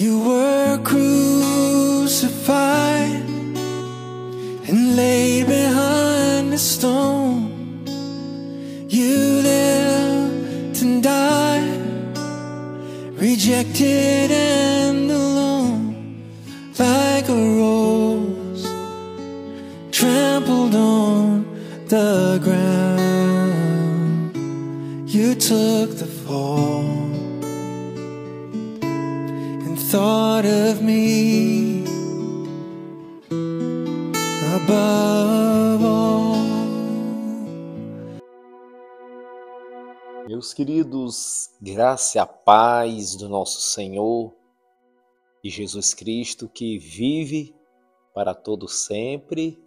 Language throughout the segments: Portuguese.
You were crucified and laid behind a stone. You lived and died, rejected and alone, like a rose trampled on the ground. You took the fall and thought of me above all. Meus queridos, graça e a paz do nosso Senhor e Jesus Cristo, que vive para todo sempre,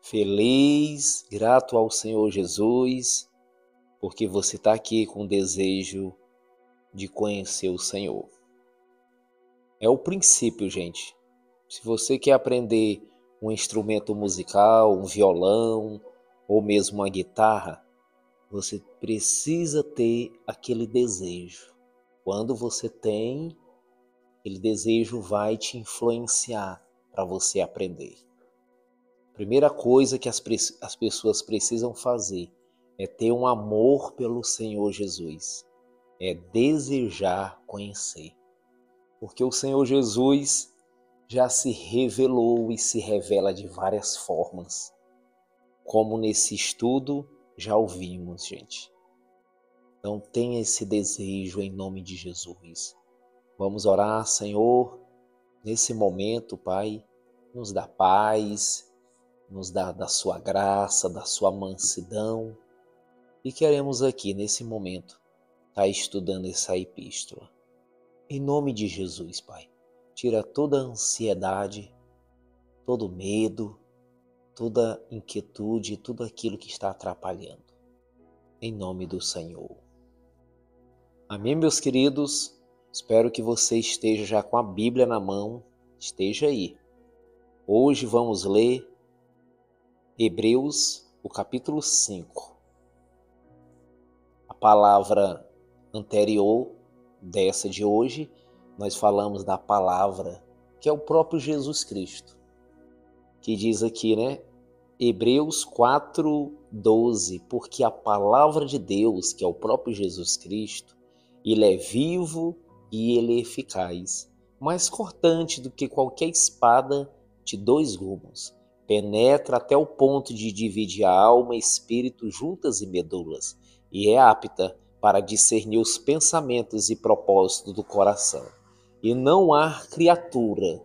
feliz, grato ao Senhor Jesus, porque você está aqui com o desejo de conhecer o Senhor. É o princípio, gente. Se você quer aprender um instrumento musical, um violão ou mesmo uma guitarra, você precisa ter aquele desejo. Quando você tem, aquele desejo vai te influenciar para você aprender. Primeira coisa que as pessoas precisam fazer é ter um amor pelo Senhor Jesus. É desejar conhecer. Porque o Senhor Jesus já se revelou e se revela de várias formas. Como nesse estudo já ouvimos, gente. Então tenha esse desejo em nome de Jesus. Vamos orar, Senhor, nesse momento, Pai, nos dá paz, nos dá da sua graça, da sua mansidão. E queremos aqui, nesse momento, estar estudando essa epístola. Em nome de Jesus, Pai, tira toda a ansiedade, todo medo, toda inquietude, tudo aquilo que está atrapalhando. Em nome do Senhor. Amém, meus queridos? Espero que você esteja já com a Bíblia na mão, esteja aí. Hoje vamos ler Hebreus, o capítulo 5. A palavra anterior dessa de hoje, nós falamos da palavra que é o próprio Jesus Cristo, que diz aqui, né? Hebreus 4:12, porque a palavra de Deus, que é o próprio Jesus Cristo, ele é vivo e ele é eficaz, mais cortante do que qualquer espada de 2 gumes, penetra até o ponto de dividir a alma e espírito juntas e medulas, e é apta para discernir os pensamentos e propósitos do coração. E não há criatura,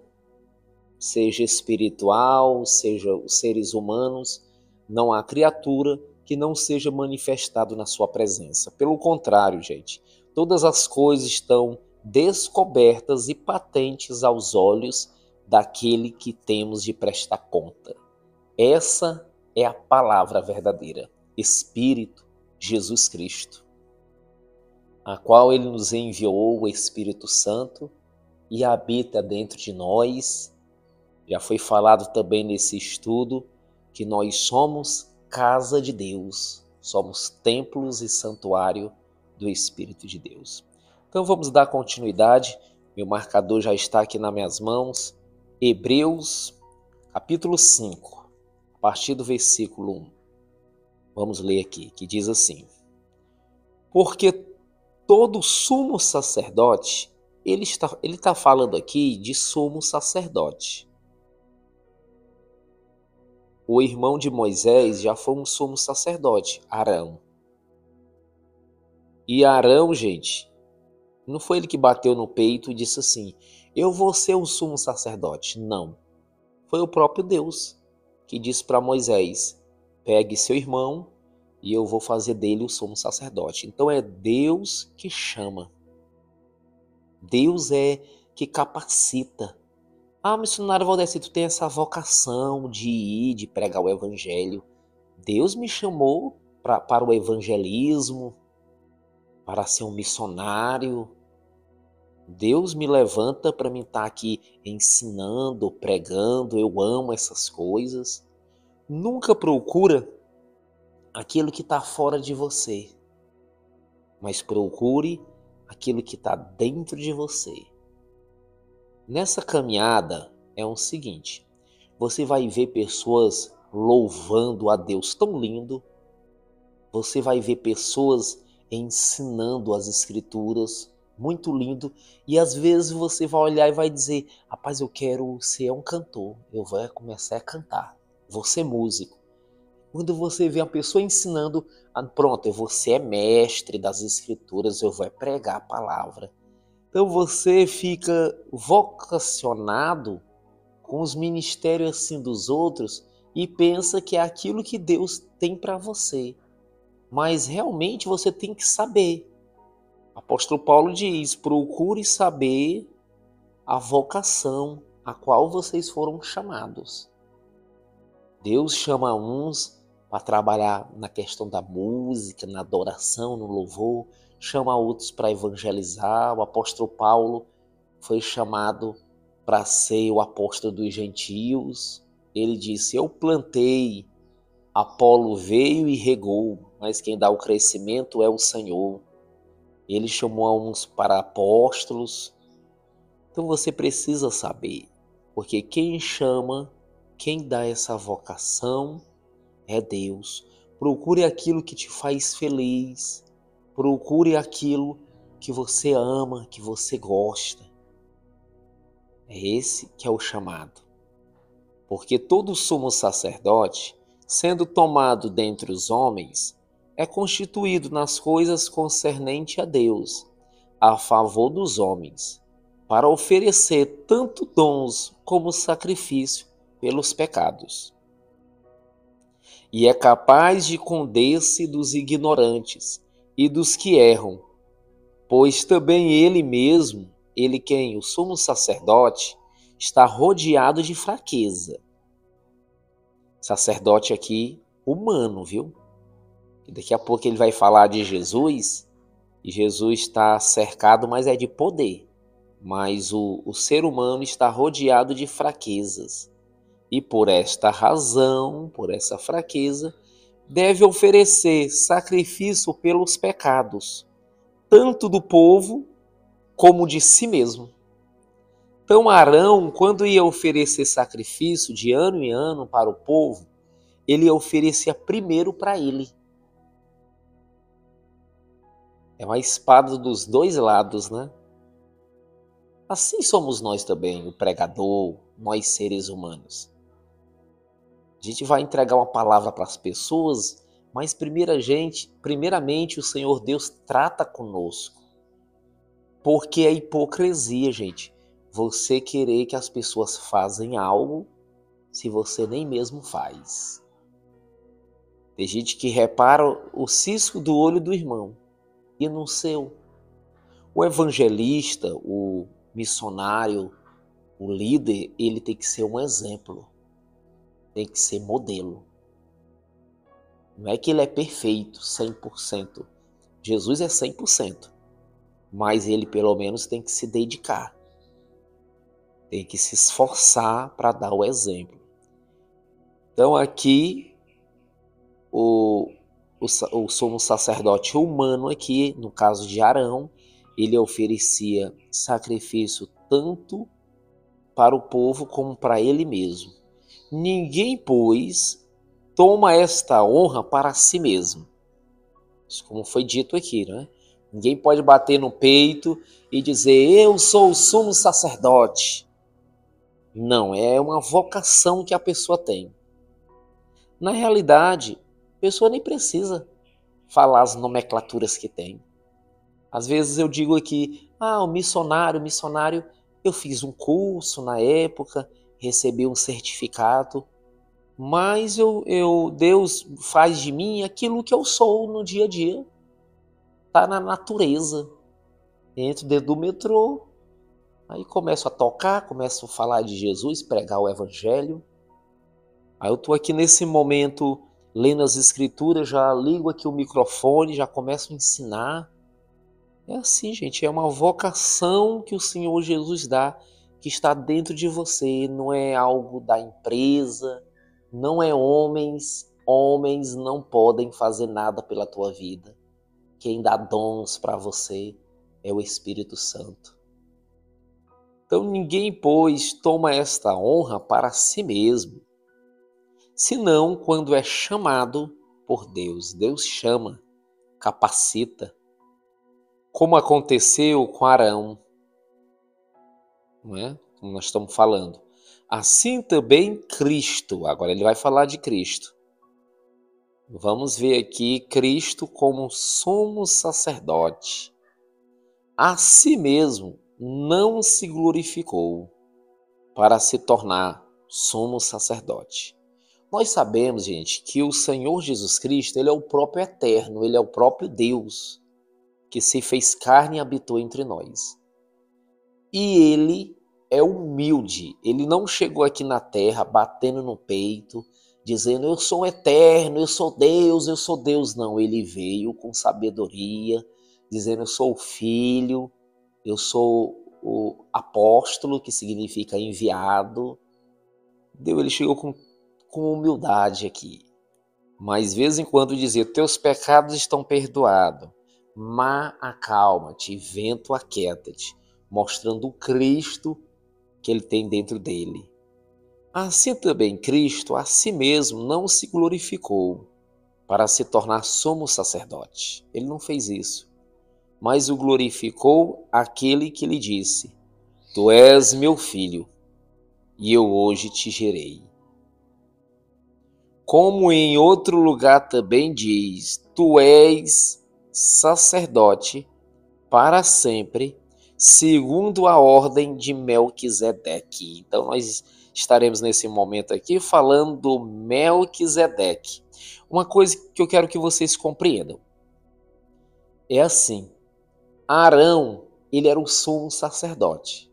seja espiritual, seja os seres humanos, não há criatura que não seja manifestado na sua presença. Pelo contrário, gente, todas as coisas estão descobertas e patentes aos olhos daquele que temos de prestar conta. Essa é a palavra verdadeira, Espírito Jesus Cristo, a qual ele nos enviou o Espírito Santo e habita dentro de nós. Já foi falado também nesse estudo que nós somos casa de Deus, somos templos e santuário do Espírito de Deus. Então vamos dar continuidade, meu marcador já está aqui nas minhas mãos, Hebreus capítulo 5, a partir do versículo 1. Vamos ler aqui, que diz assim: porque todo sumo sacerdote, ele está falando aqui de sumo sacerdote. O irmão de Moisés já foi um sumo sacerdote, Arão. E Arão, gente, não foi ele que bateu no peito e disse assim, eu vou ser o sumo sacerdote. Não. Foi o próprio Deus que disse para Moisés, pegue seu irmão e eu vou fazer dele o sumo sacerdote. Então é Deus que chama. Deus é que capacita. Ah, missionário Valdeci, tu tem essa vocação de ir, de pregar o evangelho. Deus me chamou para o evangelismo, para ser um missionário. Deus me levanta para mim estar aqui ensinando, pregando. Eu amo essas coisas. Nunca procura aquilo que está fora de você, mas procure aquilo que está dentro de você. Nessa caminhada é o seguinte, você vai ver pessoas louvando a Deus tão lindo, você vai ver pessoas ensinando as escrituras, muito lindo, e às vezes você vai olhar e vai dizer, rapaz, eu quero ser um cantor, eu vou começar a cantar, vou ser músico. Quando você vê a pessoa ensinando, pronto, você é mestre das escrituras, eu vou pregar a palavra. Então você fica vocacionado com os ministérios assim dos outros e pensa que é aquilo que Deus tem para você. Mas realmente você tem que saber. O apóstolo Paulo diz, procure saber a vocação a qual vocês foram chamados. Deus chama uns para trabalhar na questão da música, na adoração, no louvor, chama outros para evangelizar. O apóstolo Paulo foi chamado para ser o apóstolo dos gentios. Ele disse, eu plantei, Apolo veio e regou, mas quem dá o crescimento é o Senhor. Ele chamou uns para apóstolos. Então você precisa saber, porque quem chama, quem dá essa vocação é Deus. Procure aquilo que te faz feliz. Procure aquilo que você ama, que você gosta. É esse que é o chamado. Porque todo sumo sacerdote, sendo tomado dentre os homens, é constituído nas coisas concernentes a Deus, a favor dos homens, para oferecer tanto dons como sacrifício pelos pecados. E é capaz de condesse dos ignorantes e dos que erram, pois também ele mesmo, ele quem? O sumo sacerdote, está rodeado de fraqueza. Sacerdote aqui humano, viu? E daqui a pouco ele vai falar de Jesus, e Jesus está cercado, mas é de poder. Mas o ser humano está rodeado de fraquezas. E por esta razão, por essa fraqueza, deve oferecer sacrifício pelos pecados, tanto do povo como de si mesmo. Então Arão, quando ia oferecer sacrifício de ano em ano para o povo, ele oferecia primeiro para ele. É uma espada dos dois lados, né? Assim somos nós também, o pregador, nós seres humanos. A gente vai entregar uma palavra para as pessoas, mas primeiramente o Senhor Deus trata conosco. Porque é hipocrisia, gente. Você querer que as pessoas fazem algo se você nem mesmo faz. Tem gente que repara o cisco do olho do irmão e no seu. O evangelista, o missionário, o líder, ele tem que ser um exemplo. Tem que ser modelo. Não é que ele é perfeito, 100%. Jesus é 100%. Mas ele pelo menos tem que se dedicar. Tem que se esforçar para dar o exemplo. Então aqui, o sumo sacerdote humano aqui, no caso de Arão, ele oferecia sacrifício tanto para o povo como para ele mesmo. Ninguém, pois, toma esta honra para si mesmo. Isso como foi dito aqui, né? Ninguém pode bater no peito e dizer, eu sou o sumo sacerdote. Não, é uma vocação que a pessoa tem. Na realidade, a pessoa nem precisa falar as nomenclaturas que tem. Às vezes eu digo aqui, o missionário, eu fiz um curso na época, recebi um certificado, mas Deus faz de mim aquilo que eu sou no dia a dia. Está na natureza. Entro dentro do metrô, aí começo a tocar, começo a falar de Jesus, pregar o evangelho. Aí eu estou aqui nesse momento lendo as escrituras, já ligo aqui o microfone, já começo a ensinar. É assim, gente, é uma vocação que o Senhor Jesus dá, que está dentro de você, não é algo da empresa, não é homens não podem fazer nada pela tua vida. Quem dá dons para você é o Espírito Santo. Então ninguém, pois, toma esta honra para si mesmo, senão quando é chamado por Deus. Deus chama, capacita, como aconteceu com Arão, não é? Como nós estamos falando. Assim também Cristo, agora ele vai falar de Cristo. Vamos ver aqui Cristo como sumo sacerdote. A si mesmo não se glorificou para se tornar sumo sacerdote. Nós sabemos, gente, que o Senhor Jesus Cristo, ele é o próprio eterno, ele é o próprio Deus que se fez carne e habitou entre nós. E ele é humilde, ele não chegou aqui na terra batendo no peito, dizendo eu sou eterno, eu sou Deus, não. Ele veio com sabedoria, dizendo eu sou o filho, eu sou o apóstolo, que significa enviado. Ele chegou com humildade aqui. Mas de vez em quando dizia, teus pecados estão perdoados. Mar, acalma-te, vento, aquieta-te, mostrando o Cristo que ele tem dentro dele. Assim também Cristo a si mesmo não se glorificou para se tornar sumo sacerdote. Ele não fez isso, mas o glorificou aquele que lhe disse, tu és meu filho, e eu hoje te gerei. Como em outro lugar também diz, tu és sacerdote para sempre, segundo a ordem de Melquisedeque. Então nós estaremos nesse momento aqui falando do Melquisedeque. Uma coisa que eu quero que vocês compreendam. É assim, Arão, ele era o sumo sacerdote,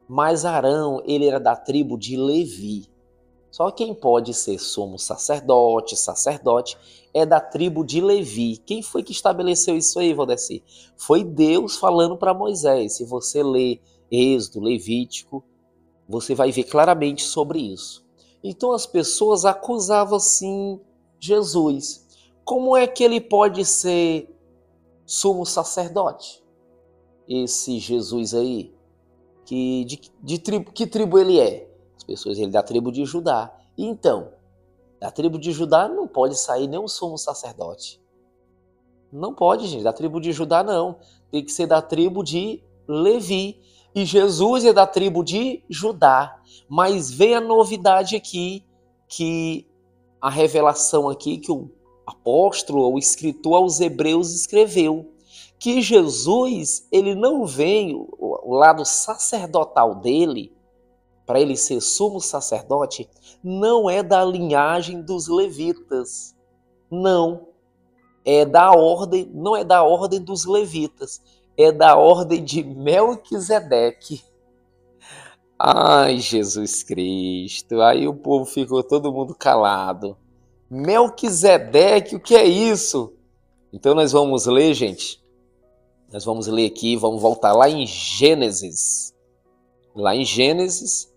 mas Arão, ele era da tribo de Levi. Só quem pode ser sumo sacerdote é da tribo de Levi. Quem foi que estabeleceu isso aí, Valdeci? Foi Deus falando para Moisés. Se você ler Êxodo, Levítico, você vai ver claramente sobre isso. Então as pessoas acusavam assim Jesus. Como é que ele pode ser sumo sacerdote? Esse Jesus aí, que tribo ele é? As pessoas, ele é da tribo de Judá. Então, da tribo de Judá não pode sair nenhum sumo sacerdote. Não pode, gente. Da tribo de Judá não. Tem que ser da tribo de Levi. E Jesus é da tribo de Judá. Mas vem a novidade aqui, que a revelação aqui que o apóstolo ou o escritor aos Hebreus escreveu. Que Jesus, ele não vem, o lado sacerdotal dele, para ele ser sumo sacerdote, não é da linhagem dos levitas. Não é da ordem, não é da ordem dos levitas, é da ordem de Melquisedeque. Ai, Jesus Cristo. Aí o povo ficou todo mundo calado. Melquisedeque, o que é isso? Então nós vamos ler, gente. Nós vamos ler aqui, vamos voltar lá em Gênesis. Lá em Gênesis,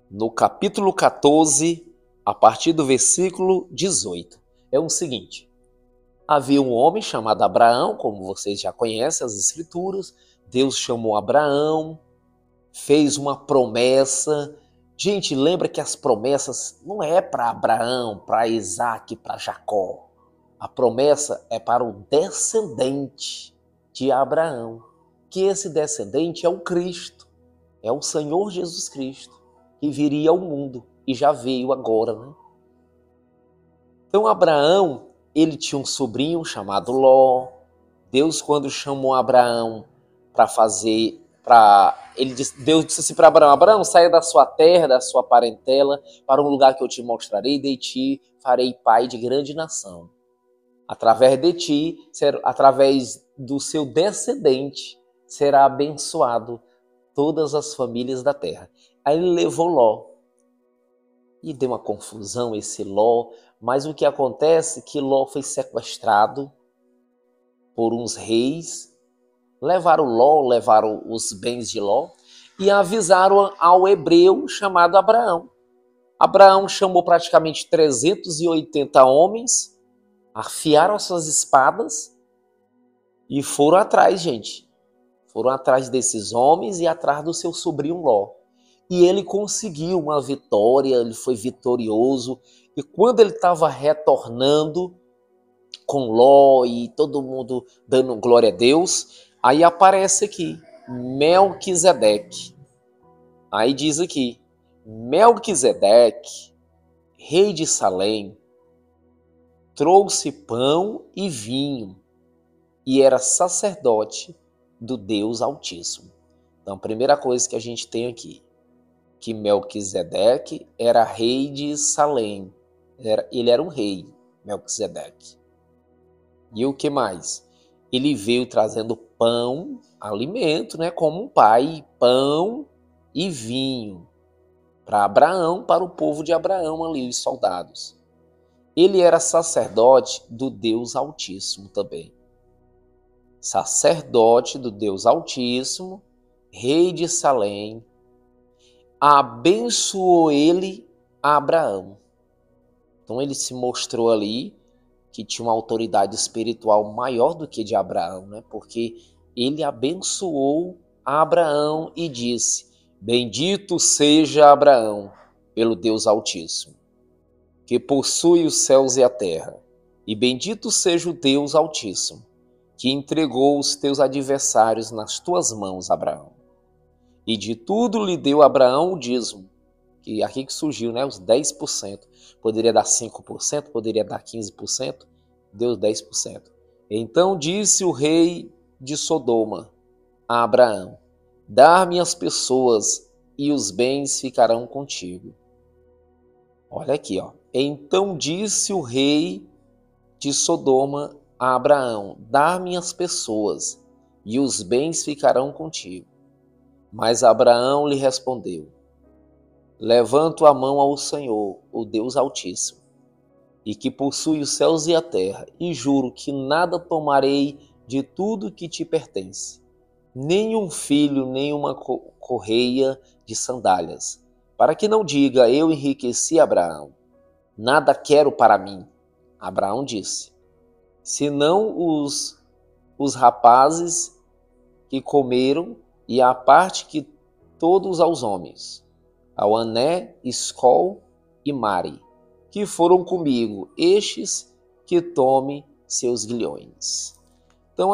no capítulo 14, a partir do versículo 18. É o seguinte, havia um homem chamado Abraão, como vocês já conhecem as escrituras, Deus chamou Abraão, fez uma promessa. Gente, lembra que as promessas não é para Abraão, para Isaac, para Jacó. A promessa é para o descendente de Abraão, que esse descendente é o Cristo, é o Senhor Jesus Cristo, que viria ao mundo e já veio agora, né? Então Abraão, ele tinha um sobrinho chamado Ló. Deus, quando chamou Abraão Deus disse assim para Abraão, Abraão, saia da sua terra, da sua parentela, para um lugar que eu te mostrarei, de ti farei pai de grande nação. Através de ti, através do seu descendente, será abençoado todas as famílias da terra. Aí ele levou Ló. E deu uma confusão esse Ló, mas o que acontece é que Ló foi sequestrado por uns reis, levaram Ló, levaram os bens de Ló e avisaram ao hebreu chamado Abraão. Abraão chamou praticamente 380 homens, afiaram as suas espadas e foram atrás, gente. Foram atrás desses homens e atrás do seu sobrinho Ló. E ele conseguiu uma vitória, ele foi vitorioso. E quando ele estava retornando com Ló e todo mundo dando glória a Deus, aí aparece aqui, Melquisedeque. Aí diz aqui, Melquisedeque, rei de Salém, trouxe pão e vinho e era sacerdote do Deus Altíssimo. Então, a primeira coisa que a gente tem aqui, que Melquisedeque era rei de Salém. Ele era um rei, Melquisedeque. E o que mais? Ele veio trazendo pão, alimento, né, como um pai, pão e vinho para Abraão, para o povo de Abraão ali, os soldados. Ele era sacerdote do Deus Altíssimo também. Sacerdote do Deus Altíssimo, rei de Salém, abençoou ele a Abraão. Então ele se mostrou ali que tinha uma autoridade espiritual maior do que de Abraão, né? Porque ele abençoou a Abraão e disse, bendito seja Abraão pelo Deus Altíssimo, que possui os céus e a terra, e bendito seja o Deus Altíssimo, que entregou os teus adversários nas tuas mãos, Abraão. E de tudo lhe deu Abraão o dízimo, que aqui que surgiu, né, os 10%. Poderia dar 5%, poderia dar 15%, deu 10%. Então disse o rei de Sodoma a Abraão, dar-me as pessoas e os bens ficarão contigo. Olha aqui, ó. Então disse o rei de Sodoma a Abraão, dar-me as pessoas e os bens ficarão contigo. Mas Abraão lhe respondeu, levanto a mão ao Senhor, o Deus Altíssimo, e que possui os céus e a terra, e juro que nada tomarei de tudo que te pertence, nem um filho, nem uma correia de sandálias, para que não diga, eu enriqueci Abraão, nada quero para mim. Abraão disse, senão os rapazes que comeram e a parte que todos aos homens, ao Ané, Escol e Mari, que foram comigo, estes que tome seus guilhões. Então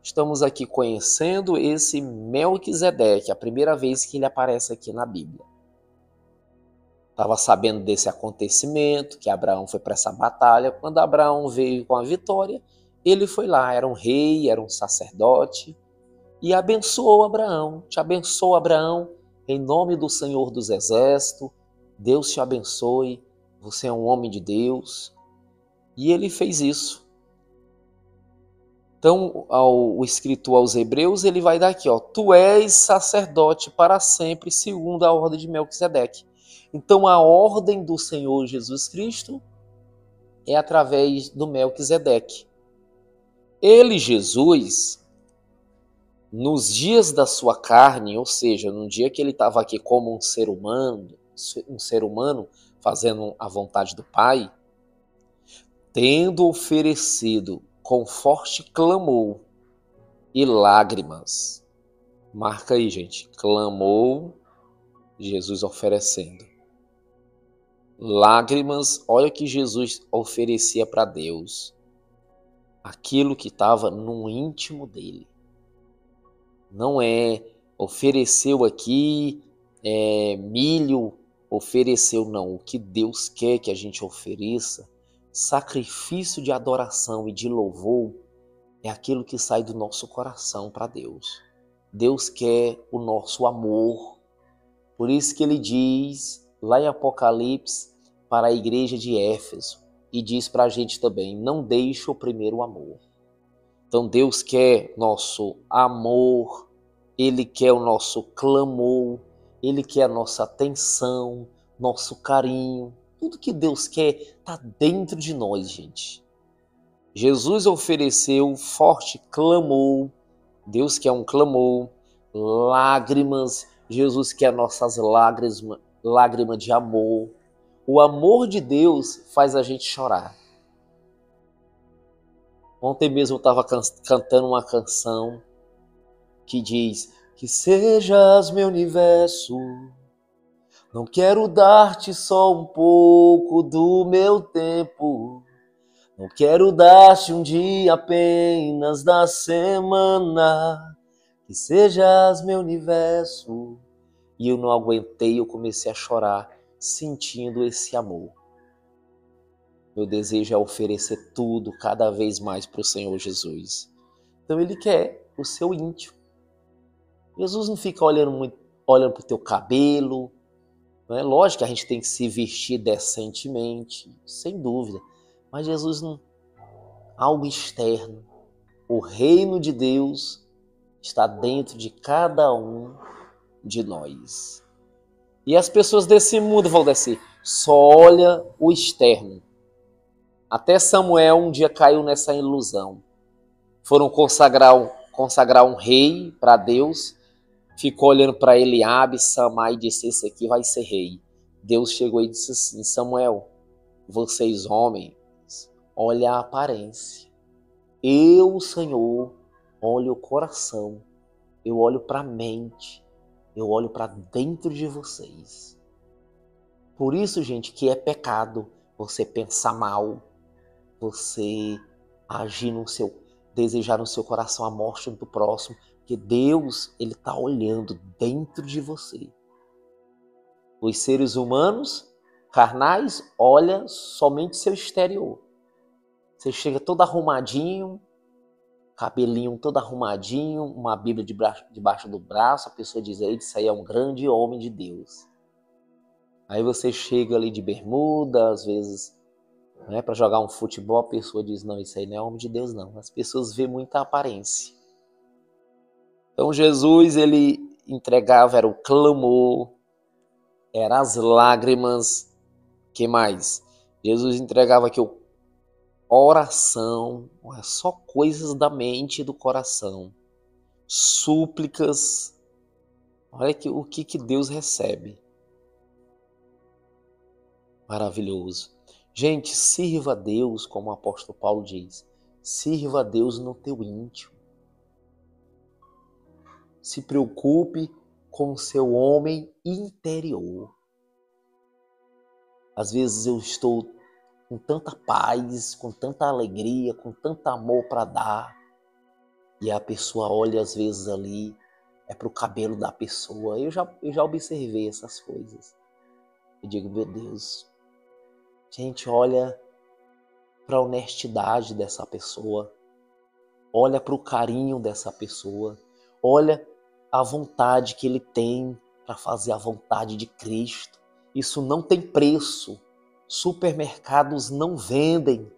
estamos aqui conhecendo esse Melquisedeque, a primeira vez que ele aparece aqui na Bíblia. Estava sabendo desse acontecimento, que Abraão foi para essa batalha. Quando Abraão veio com a vitória, ele foi lá, era um rei, era um sacerdote, e abençoou Abraão. Te abençoou, Abraão, em nome do Senhor dos Exércitos. Deus te abençoe, você é um homem de Deus. E ele fez isso. Então, o escritor aos Hebreus, ele vai dar aqui, ó, tu és sacerdote para sempre, segundo a ordem de Melquisedeque. Então, a ordem do Senhor Jesus Cristo é através do Melquisedeque. Ele, Jesus, nos dias da sua carne, ou seja, no dia que ele estava aqui como um ser humano fazendo a vontade do Pai, tendo oferecido com forte clamor e lágrimas. Marca aí, gente. Clamou, Jesus oferecendo. Lágrimas, olha o que Jesus oferecia para Deus. Aquilo que estava no íntimo dele. Não ofereceu aqui milho, ofereceu não. O que Deus quer que a gente ofereça, sacrifício de adoração e de louvor, é aquilo que sai do nosso coração para Deus. Deus quer o nosso amor. Por isso que ele diz lá em Apocalipse para a igreja de Éfeso e diz para a gente também, não deixe o primeiro amor. Então Deus quer nosso amor, Ele quer o nosso clamor, Ele quer a nossa atenção, nosso carinho. Tudo que Deus quer está dentro de nós, gente. Jesus ofereceu forte clamor, Deus quer um clamor, lágrimas, Jesus quer nossas lágrimas de amor. O amor de Deus faz a gente chorar. Ontem mesmo eu estava cantando uma canção que diz: que sejas meu universo. Não quero dar-te só um pouco do meu tempo. Não quero dar-te um dia apenas da semana. Que sejas meu universo. E eu não aguentei, eu comecei a chorar, sentindo esse amor. Meu desejo é oferecer tudo cada vez mais para o Senhor Jesus. Então Ele quer o seu íntimo. Jesus não fica olhando para o teu cabelo. Não é? Lógico que a gente tem que se vestir decentemente, sem dúvida. Mas Jesus não... Algo externo. O reino de Deus está dentro de cada um de nós. E as pessoas desse mundo, Valdeci, só olham o externo. Até Samuel um dia caiu nessa ilusão. Foram consagrar um rei para Deus, ficou olhando para Eliabe, Samar e disse: esse aqui vai ser rei. Deus chegou e disse assim: Samuel, vocês homens, olha a aparência. Eu, Senhor, olho o coração, eu olho para a mente, eu olho para dentro de vocês. Por isso, gente, que é pecado você pensar mal, você agir desejar no seu coração a morte do próximo, porque Deus, Ele está olhando dentro de você. Os seres humanos, carnais, olham somente seu exterior. Você chega todo arrumadinho, cabelinho todo arrumadinho, uma Bíblia debaixo do braço, a pessoa diz: isso aí é um grande homem de Deus. Aí você chega ali de bermuda, às vezes, né, para jogar um futebol, a pessoa diz: não, isso aí não é homem de Deus não. As pessoas veem muita aparência. Então Jesus, ele entregava, era o clamor, eram as lágrimas, que mais? Jesus entregava aqui oração, só coisas da mente e do coração, súplicas. Olha o que Deus recebe. Maravilhoso. Gente, sirva a Deus, como o apóstolo Paulo diz, sirva a Deus no teu íntimo. Se preocupe com o seu homem interior. Às vezes eu estou com tanta paz, com tanta alegria, com tanto amor para dar, e a pessoa olha às vezes ali, é para o cabelo da pessoa. Eu já observei essas coisas. Eu digo: meu Deus, gente, olha para a honestidade dessa pessoa, olha para o carinho dessa pessoa, olha a vontade que ele tem para fazer a vontade de Cristo. Isso não tem preço. Supermercados não vendem.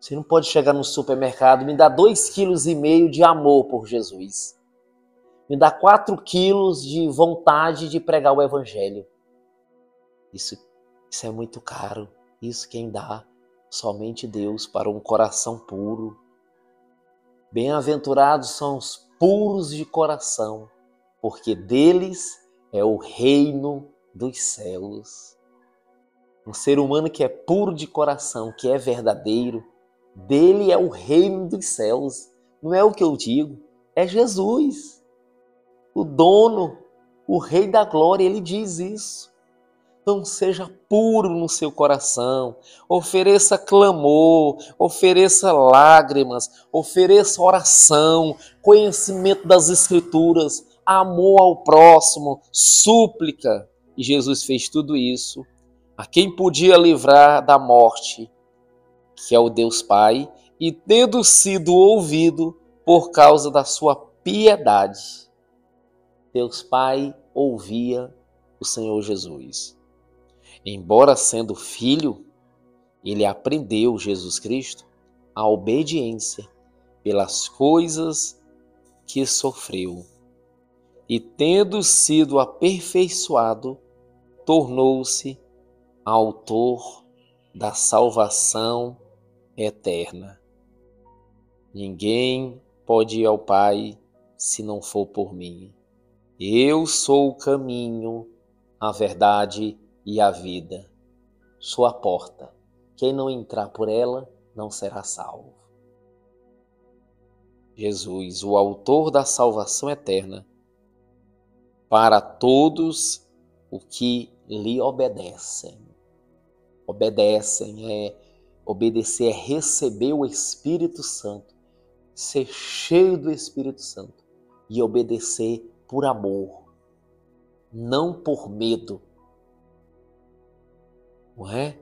Você não pode chegar no supermercado: me dá 2,5 kg de amor por Jesus. Me dá 4 quilos de vontade de pregar o evangelho. Isso é muito caro. Isso quem dá? Somente Deus, para um coração puro. Bem-aventurados são os puros de coração, porque deles é o reino dos céus. Um ser humano que é puro de coração, que é verdadeiro, dele é o reino dos céus. Não é o que eu digo, é Jesus, o dono, o Rei da Glória. Ele diz isso. Então seja puro no seu coração, ofereça clamor, ofereça lágrimas, ofereça oração, conhecimento das Escrituras, amor ao próximo, súplica. E Jesus fez tudo isso a quem podia livrar da morte, que é o Deus Pai, e tendo sido ouvido por causa da sua piedade. Deus Pai ouvia o Senhor Jesus. Embora sendo filho, ele aprendeu, Jesus Cristo, a obediência pelas coisas que sofreu. E tendo sido aperfeiçoado, tornou-se autor da salvação eterna. Ninguém pode ir ao Pai se não for por mim. Eu sou o caminho, a verdade e a vida. Sou a porta. Quem não entrar por ela não será salvo. Jesus, o autor da salvação eterna, para todos os que lhe obedecem. Obedecer é receber o Espírito Santo, ser cheio do Espírito Santo e obedecer por amor, não por medo. Não é?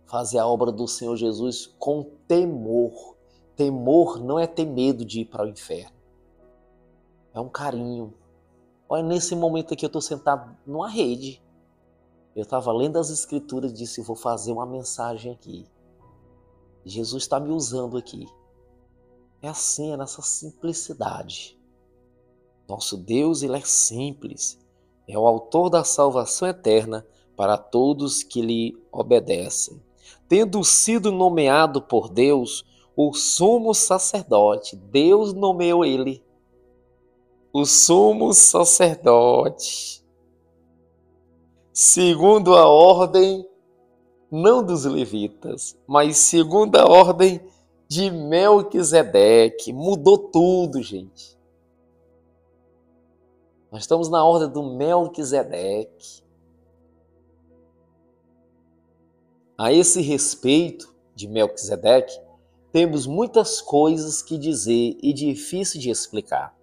Fazer a obra do Senhor Jesus com temor. Temor não é ter medo de ir para o inferno. É um carinho. Olha, nesse momento aqui eu estou sentado numa rede. Eu estava lendo as Escrituras e disse, vou fazer uma mensagem aqui. Jesus está me usando aqui. É assim, é nessa simplicidade. Nosso Deus, Ele é simples. É o autor da salvação eterna para todos que lhe obedecem. Tendo sido nomeado por Deus o sumo sacerdote, Deus nomeou ele, o sumo sacerdote, segundo a ordem, não dos levitas, mas segundo a ordem de Melquisedeque. Mudou tudo, gente. Nós estamos na ordem do Melquisedeque. A esse respeito de Melquisedeque, temos muitas coisas que dizer e difícil de explicar.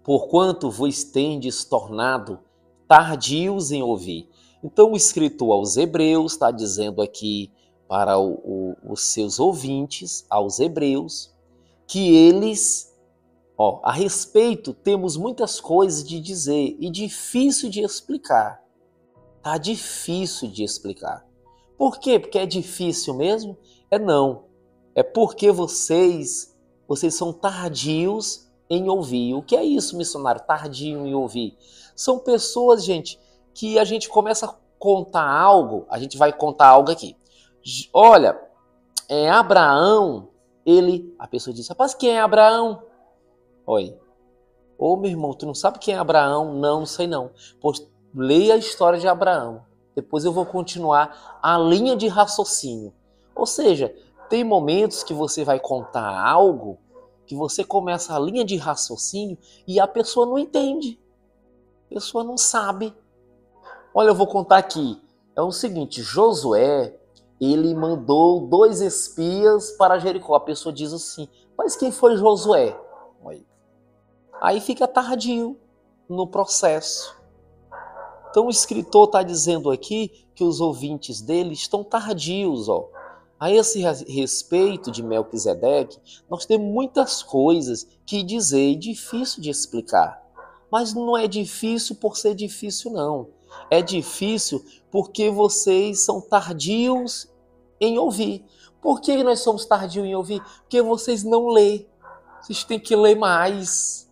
Porquanto vos tendes tornado tardios em ouvir. Então o escritor aos Hebreus está dizendo aqui para os seus ouvintes, aos Hebreus, que eles, a respeito, temos muitas coisas de dizer e difícil de explicar. Tá difícil de explicar. Por quê? Porque é difícil mesmo? Não. É porque vocês são tardios em ouvir. O que é isso, missionário? Tardio em ouvir. São pessoas, gente, que a gente começa a contar algo, a gente vai contar algo aqui. Olha, Abraão, a pessoa diz, rapaz, quem é Abraão? Oi. Ô, meu irmão, tu não sabe quem é Abraão? Não sei não. Pois leia a história de Abraão. Depois eu vou continuar a linha de raciocínio. Ou seja, tem momentos que você vai contar algo, que você começa a linha de raciocínio e a pessoa não entende. A pessoa não sabe. Olha, eu vou contar aqui. É o seguinte, Josué, ele mandou 2 espias para Jericó. A pessoa diz assim, mas quem foi Josué? Aí fica tardio no processo. Então o escritor está dizendo aqui que os ouvintes dele estão tardios. A esse respeito de Melquisedeque, nós temos muitas coisas que dizer e difícil de explicar. Mas não é difícil por ser difícil, não. É difícil porque vocês são tardios em ouvir. Por que nós somos tardios em ouvir? Porque vocês não lêem. Vocês têm que ler mais.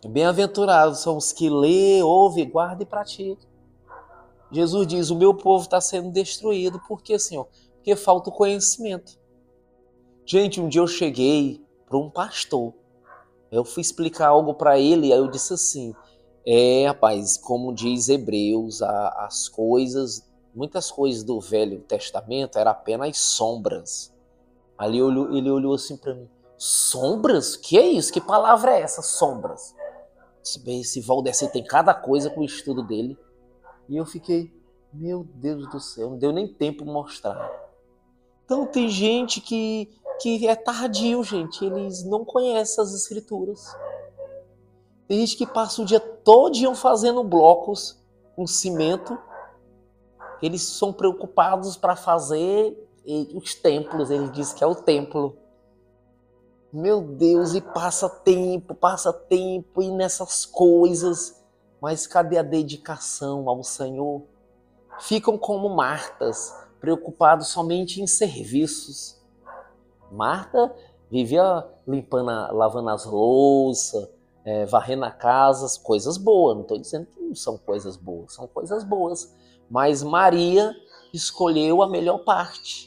Bem-aventurados são os que lê, ouve, guarda e pratica. Jesus diz, o meu povo está sendo destruído. Por quê, Senhor? Porque falta o conhecimento. Gente, um dia eu cheguei para um pastor. Eu fui explicar algo para ele, aí eu disse assim, rapaz, como diz Hebreus, as coisas, muitas coisas do Velho Testamento eram apenas sombras. Ali ele olhou assim para mim, sombras? Que é isso? Que palavra é essa, sombras? Esse Valdeci tem cada coisa com o estudo dele. E eu fiquei, meu Deus do céu, não deu nem tempo de mostrar. Então tem gente que é tardio, gente. Eles não conhecem as escrituras. Tem gente que passa o dia todinho fazendo blocos com cimento. Eles são preocupados para fazer os templos. Eles dizem que é o templo. Meu Deus, e passa tempo e nessas coisas. Mas cadê a dedicação ao Senhor? Ficam como Martas, preocupados somente em serviços. Marta vivia lavando as louças, varrendo a casa, coisas boas. Não estou dizendo que não são coisas boas, são coisas boas. Mas Maria escolheu a melhor parte.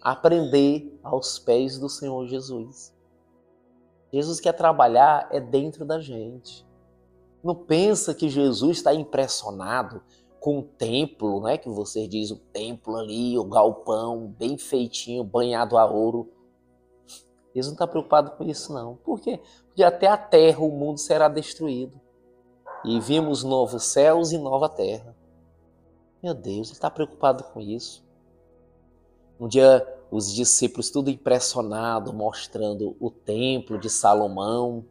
Aprender aos pés do Senhor Jesus. Jesus quer trabalhar dentro da gente. Não pensa que Jesus está impressionado com o templo, né? Que você diz o templo ali, o galpão, bem feitinho, banhado a ouro. Eles não estão preocupados com isso, não. Por quê? Porque até a terra, o mundo será destruído. E vimos novos céus e nova terra. Meu Deus, ele está preocupado com isso. Um dia, os discípulos tudo impressionados, mostrando o templo de Salomão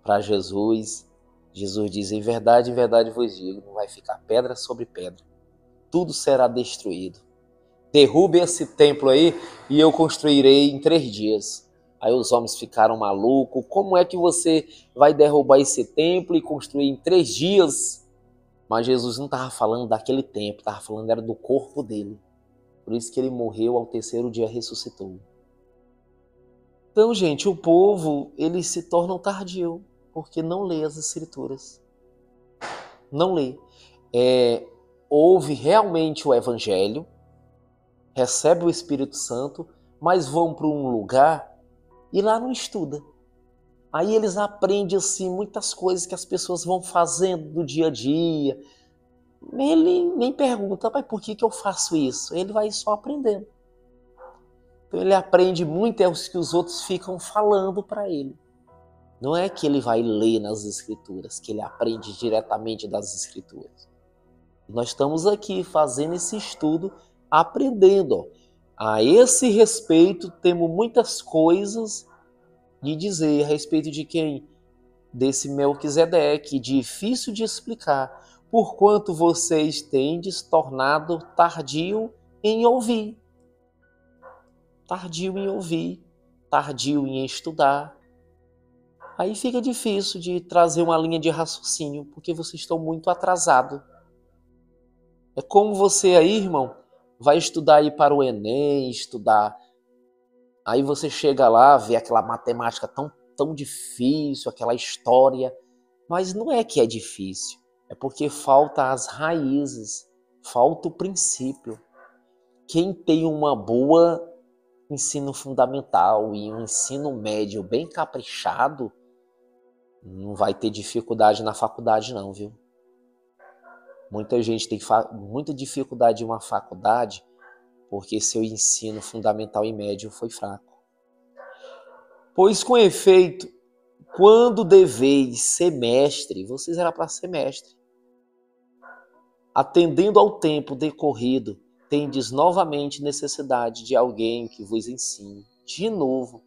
para Jesus. Jesus diz, em verdade vos digo, não vai ficar pedra sobre pedra. Tudo será destruído. Derrube esse templo aí e eu construirei em 3 dias. Aí os homens ficaram malucos. Como é que você vai derrubar esse templo e construir em 3 dias? Mas Jesus não estava falando daquele templo, estava falando era do corpo dele. Por isso que ele morreu, ao 3º dia ressuscitou. Então, gente, o povo, eles se tornam tardio, porque não lê as Escrituras. Não lê. Ouve realmente o Evangelho, recebe o Espírito Santo, mas vão para um lugar e lá não estuda. Aí eles aprendem assim, muitas coisas que as pessoas vão fazendo do dia a dia. Ele nem pergunta, mas por que eu faço isso? Ele vai só aprendendo. Então ele aprende muito é os que os outros ficam falando para ele. Não é que ele vai ler nas Escrituras, que ele aprende diretamente das Escrituras. Nós estamos aqui fazendo esse estudo, aprendendo. A esse respeito, temos muitas coisas de dizer a respeito de quem? Desse Melquisedeque, difícil de explicar, porquanto vocês tendes tornado tardio em ouvir. Tardio em ouvir, tardio em estudar. Aí fica difícil de trazer uma linha de raciocínio, porque vocês estão muito atrasados. É como você aí, irmão, vai estudar aí para o Enem, estudar. Aí você chega lá, vê aquela matemática tão difícil, aquela história. Mas não é que é difícil, é porque falta as raízes, falta o princípio. Quem tem uma boa ensino fundamental e um ensino médio bem caprichado, não vai ter dificuldade na faculdade não, viu? Muita gente tem muita dificuldade em uma faculdade porque seu ensino fundamental e médio foi fraco. Pois com efeito, quando deveis ser mestre, vocês eram para ser mestre. Atendendo ao tempo decorrido, tendes novamente necessidade de alguém que vos ensine, de novo,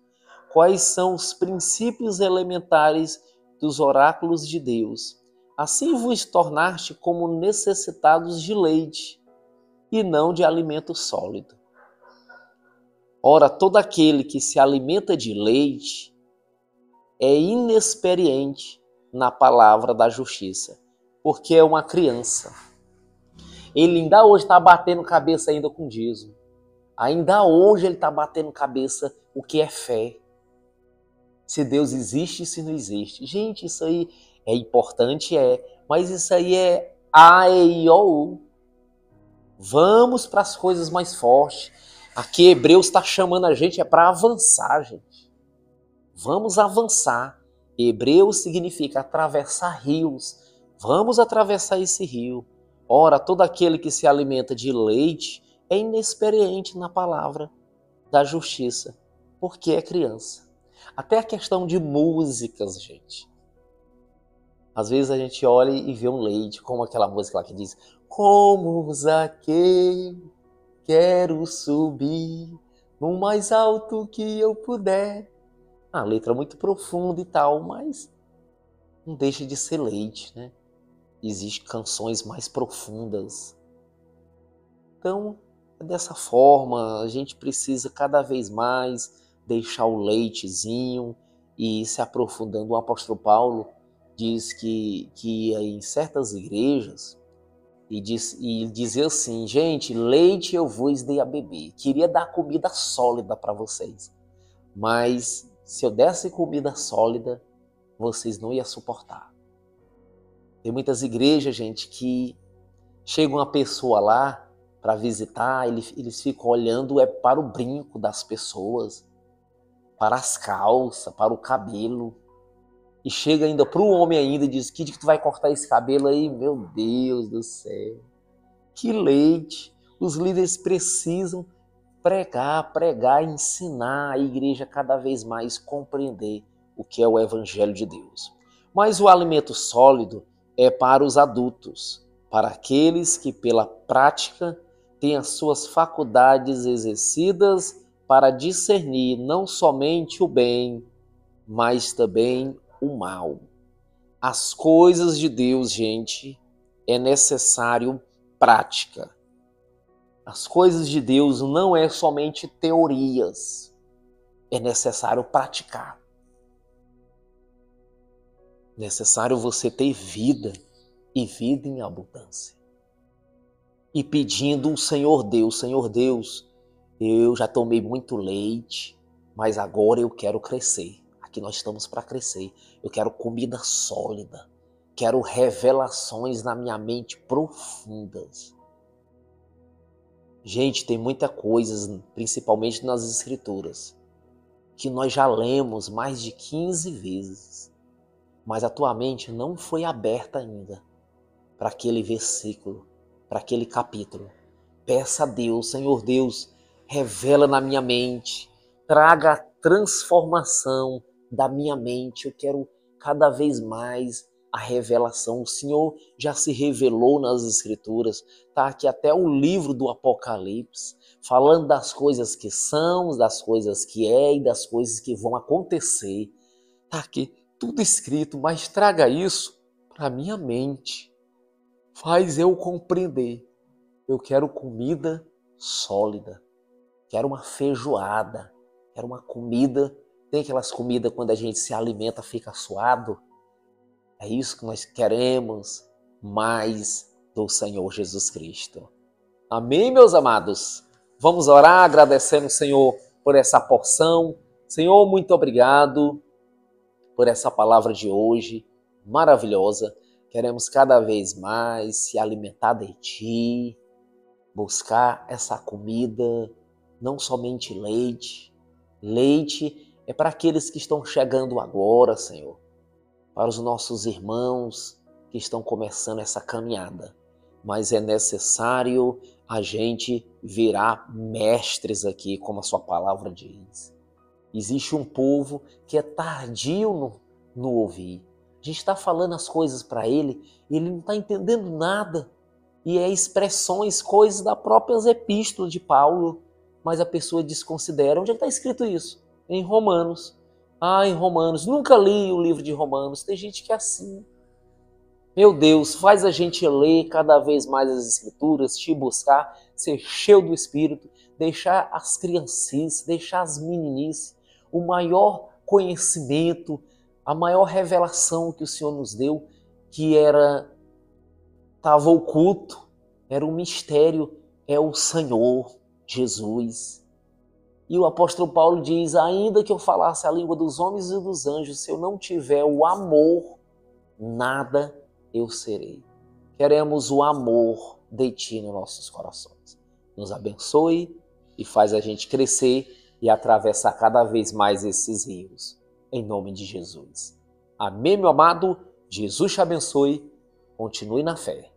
quais são os princípios elementares dos oráculos de Deus. Assim vos tornaste como necessitados de leite, e não de alimento sólido. Ora, todo aquele que se alimenta de leite é inexperiente na palavra da justiça, porque é uma criança. Ele ainda hoje está batendo cabeça ainda com dízimo. Ainda hoje ele está batendo cabeça o que é fé. Se Deus existe e se não existe. Gente, isso aí é importante, mas isso aí é A, E, I, O, U. Vamos para as coisas mais fortes. Aqui Hebreus está chamando a gente para avançar, gente. Vamos avançar. Hebreus significa atravessar rios. Vamos atravessar esse rio. Ora, todo aquele que se alimenta de leite é inexperiente na palavra da justiça, porque é criança. Até a questão de músicas, gente. Às vezes a gente olha e vê um leite, como aquela música lá que diz: como Zaqueu, quero subir no mais alto que eu puder. A letra é muito profunda e tal, mas não deixa de ser leite, né? Existem canções mais profundas. Então, é dessa forma, a gente precisa cada vez mais deixar o leitezinho e ir se aprofundando. O apóstolo Paulo diz que ia em certas igrejas e dizia assim: gente, leite eu vos dei a beber. Queria dar comida sólida para vocês, mas se eu desse comida sólida, vocês não iam suportar. Tem muitas igrejas, gente, que chega uma pessoa lá para visitar, eles ficam olhando para o brinco das pessoas, para as calças, para o cabelo. E chega ainda para o homem ainda e diz: que dia que tu vai cortar esse cabelo aí? Meu Deus do céu. Que leite! Os líderes precisam pregar, ensinar a igreja cada vez mais compreender o que é o Evangelho de Deus. Mas o alimento sólido é para os adultos, para aqueles que pela prática têm as suas faculdades exercidas para discernir não somente o bem, mas também o mal. As coisas de Deus, gente, é necessário prática. As coisas de Deus não é somente teorias, é necessário praticar. É necessário você ter vida e vida em abundância. E pedindo ao Senhor Deus, eu já tomei muito leite, mas agora eu quero crescer. Aqui nós estamos para crescer. Eu quero comida sólida, quero revelações na minha mente profundas. Gente, tem muita coisa, principalmente nas Escrituras, que nós já lemos mais de 15 vezes, mas a tua mente não foi aberta ainda para aquele versículo, para aquele capítulo. Peça a Deus, Senhor Deus, revela na minha mente, traga a transformação da minha mente. Eu quero cada vez mais a revelação. O Senhor já se revelou nas Escrituras. Está aqui até o livro do Apocalipse, falando das coisas que são, das coisas que é e das coisas que vão acontecer. Está aqui tudo escrito, mas traga isso para a minha mente. Faz eu compreender. Eu quero comida sólida. Quero uma feijoada. Quero uma comida. Tem aquelas comidas quando a gente se alimenta fica suado? É isso que nós queremos mais do Senhor Jesus Cristo. Amém, meus amados? Vamos orar agradecendo o Senhor por essa porção. Senhor, muito obrigado por essa palavra de hoje, maravilhosa. Queremos cada vez mais se alimentar de Ti, buscar essa comida, não somente leite. Leite é para aqueles que estão chegando agora, Senhor. Para os nossos irmãos que estão começando essa caminhada. Mas é necessário a gente virar mestres aqui, como a sua palavra diz. Existe um povo que é tardio no ouvir. A gente está falando as coisas para ele e ele não está entendendo nada. E é expressões, coisas das próprias epístolas de Paulo, mas a pessoa desconsidera. Onde é que está escrito isso? Em Romanos. Em Romanos. Nunca li o livro de Romanos. Tem gente que é assim. Meu Deus, faz a gente ler cada vez mais as Escrituras, te buscar, ser cheio do Espírito, deixar as criancices, deixar as meninices, o maior conhecimento, a maior revelação que o Senhor nos deu, que estava oculto, era um mistério, é o Senhor Jesus. E o apóstolo Paulo diz, ainda que eu falasse a língua dos homens e dos anjos, se eu não tiver o amor, nada eu serei. Queremos o amor de Ti nos nossos corações. Nos abençoe e faz a gente crescer e atravessar cada vez mais esses rios. Em nome de Jesus. Amém, meu amado? Jesus te abençoe. Continue na fé.